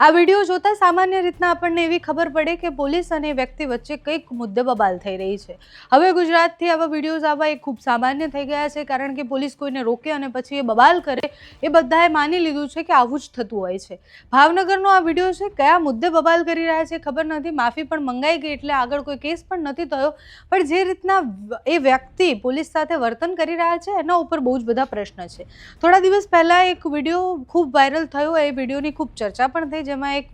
આ વિડીયો જોતા સામાન્ય રીતના આપણને એવી ખબર પડે કે પોલીસ અને વ્યક્તિ વચ્ચે કંઈક મુદ્દે બબાલ થઈ રહી છે। હવે ગુજરાતથી આવા વિડીયોઝ આવવા એ ખૂબ સામાન્ય થઈ ગયા છે, કારણ કે પોલીસ કોઈને રોકે અને પછી એ બબાલ કરે એ બધાએ માની લીધું છે કે આવું જ થતું હોય છે। ભાવનગરનો આ વિડીયો છે, કયા મુદ્દે બબાલ કરી રહ્યા છે ખબર નથી, માફી પણ મંગાઈ ગઈ એટલે આગળ કોઈ કેસ પણ નથી થયો, પણ જે રીતના એ વ્યક્તિ પોલીસ સાથે વર્તન કરી રહ્યા છે એના ઉપર બહુ જ બધા પ્રશ્ન છે। થોડા દિવસ પહેલાં એક વિડીયો ખૂબ વાયરલ થયો, એ વિડીયોની ખૂબ ચર્ચા પણ થઈ, જેમાં એક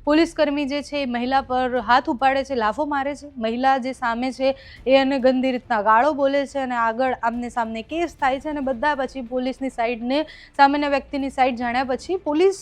પોલીસ કર્મી જે છે એ મહિલા પર હાથ ઉપાડે છે, લાફો મારે છે, મહિલા જે સામે છે એ એને ગંદી રીતના ગાળો બોલે છે અને આગળ આમને સામને કેસ થાય છે અને બધા પછી પોલીસની સાઈડને સામેના વ્યક્તિની સાઈડ જાણ્યા પછી પોલીસ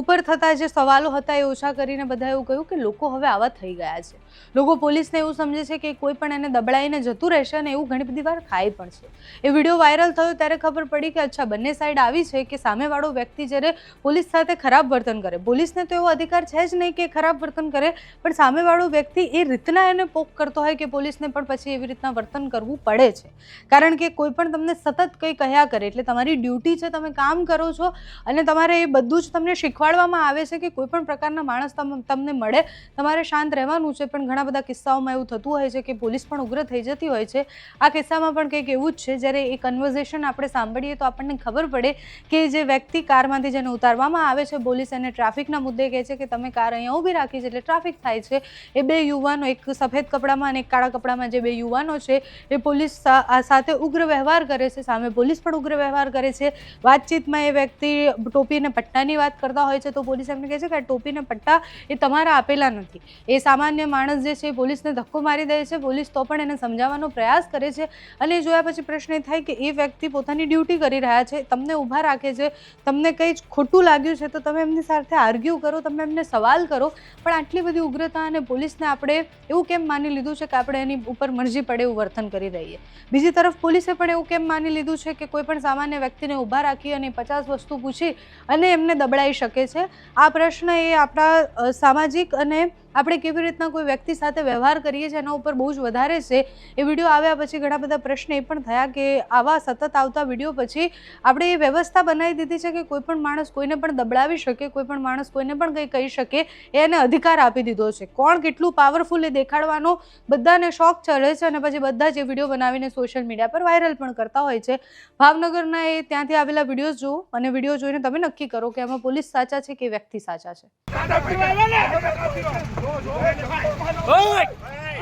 ઉપર થતા જે સવાલો હતા એ ઓછા કરીને બધા એવું કહ્યું કે લોકો હવે આવા થઈ ગયા છે, લોકો પોલીસને એવું સમજે છે કે કોઈ પણ એને દબડાઈને જતું રહેશે અને એવું ઘણી બધી વાર થાય પણ છે। એ વિડીયો વાયરલ થયો ત્યારે ખબર પડી કે અચ્છા બંને સાઈડ આવી છે કે સામેવાળો વ્યક્તિ જ્યારે પોલીસ સાથે ખરાબ વર્તન કરે, પોલીસને તો એવો અધિકાર છે જ નહીં કે ખરાબ વર્તન કરે, પણ સામેવાળો વ્યક્તિ એ રીતના એને પોક કરતો હોય કે પોલીસને પણ પછી એવી રીતના વર્તન કરવું પડે છે, કારણ કે કોઈ પણ તમને સતત કંઈ કહ્યા કરે એટલે તમારી ડ્યુટી છે, તમે કામ કરો છો અને તમારે એ બધું જ તમને શીખવાડવામાં આવે છે કે કોઈ પણ પ્રકારના માણસ તમને મળે તમારે શાંત રહેવાનું છે, પણ ઘણા બધા કિસ્સાઓમાં એવું થતું હોય છે કે પોલીસ પણ ઉગ્ર થઈ જતી હોય છે। આ કિસ્સામાં પણ કંઈક એવું જ છે, જ્યારે એ કન્વર્ઝેશન આપણે સાંભળીએ તો આપણને ખબર પડે કે જે વ્યક્તિ કારમાંથી જેને ઉતારવામાં આવે છે, પોલીસ એને ટ્રાફિકના મુદ્દે કહે છે કે તમે કાર અહીંયા ઊભી રાખી છે એટલે ટ્રાફિક થાય છે। એ બે યુવાનો, એક સફેદ કપડામાં અને એક કાળા કપડામાં જે બે યુવાનો છે એ પોલીસ સાથે ઉગ્ર વ્યવહાર કરે છે, સામે પોલીસ પણ ઉગ્ર વ્યવહાર કરે છે। વાતચીતમાં એ વ્યક્તિ ટોપી અને પટ્ટાની વાત કરતા હોય છે તો પોલીસ એમને કહે છે કે આ ટોપી અને પટ્ટા એ તમારા આપેલા નથી। એ સામાન્ય માણસ જે છે એ પોલીસને ધક્કો મારી દે છે, પોલીસ તો પણ એને સમજાવવાનો પ્રયાસ કરે છે અને જોયા પછી પ્રશ્ન એ થાય કે એ વ્યક્તિ પોતાની ડ્યુટી કરી રહ્યા છે, તમને ઊભા રાખે છે, તમને કંઈ જ ખોટું લાગ્યું છે તો તમે એમની સાથે આર્ગ્યુ કરો, તમે એમને સવાલ કરો, પણ આટલી બધી ઉગ્રતા અને પોલીસને આપણે એવું કેમ માની લીધું છે કે આપણે એની ઉપર મરજી પડે એવું વર્તન કરી દઈએ। બીજી તરફ પોલીસે પણ એવું કેમ માની લીધું છે કે કોઈ પણ સામાન્ય વ્યક્તિને ઊભા રાખી અને 50 વસ્તુ પૂછી અને એમને દબડાઈ શકે છે। આ પ્રશ્ન એ આપણા સામાજિક અને આપણે કેવી રીતના કોઈ વ્યક્તિ સાથે વ્યવહાર કરીએ છીએ એના ઉપર બહુ જ વધારે છે। એ વિડીયો આવ્યા પછી ઘણા બધા પ્રશ્ન એ પણ થયા કે આવા સતત આવતા વિડીયો પછી આપણે એ વ્યવસ્થા બનાવી દીધી છે કે કોઈ પણ માણસ કોઈને પણ દબડાવી શકે, કોઈ પણ માણસ કોઈને પણ કંઈ કહી શકે, એને અધિકાર આપી દીધો છે। કોણ કેટલું પાવરફુલ એ દેખાડવાનો બધાને શોખ ચડે છે અને પછી બધા જ એ વિડીયો બનાવીને સોશિયલ મીડિયા પર વાયરલ પણ કરતા હોય છે। ભાવનગરના એ ત્યાંથી આવેલા વિડીયોઝ જુઓ અને વિડીયો જોઈને તમે નક્કી કરો કે આમાં પોલીસ સાચા છે કે વ્યક્તિ સાચા છે।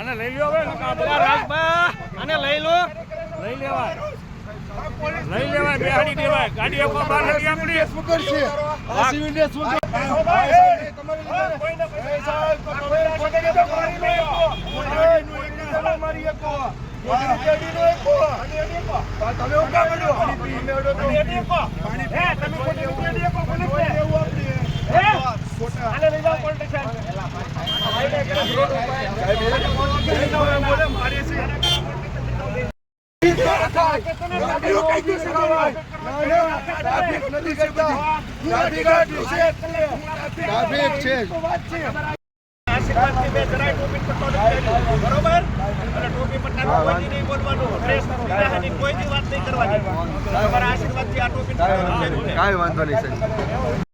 અને લઈ લો હવે અને લઈ લો, લઈ લેવાય બેહાડી દેવાય, ગાડી આપવા બહાર નથી આપણી સ્પીકર છે આ સિવિલ સ્પીકર કાંઈ વાંધો નહીં સાહેબ।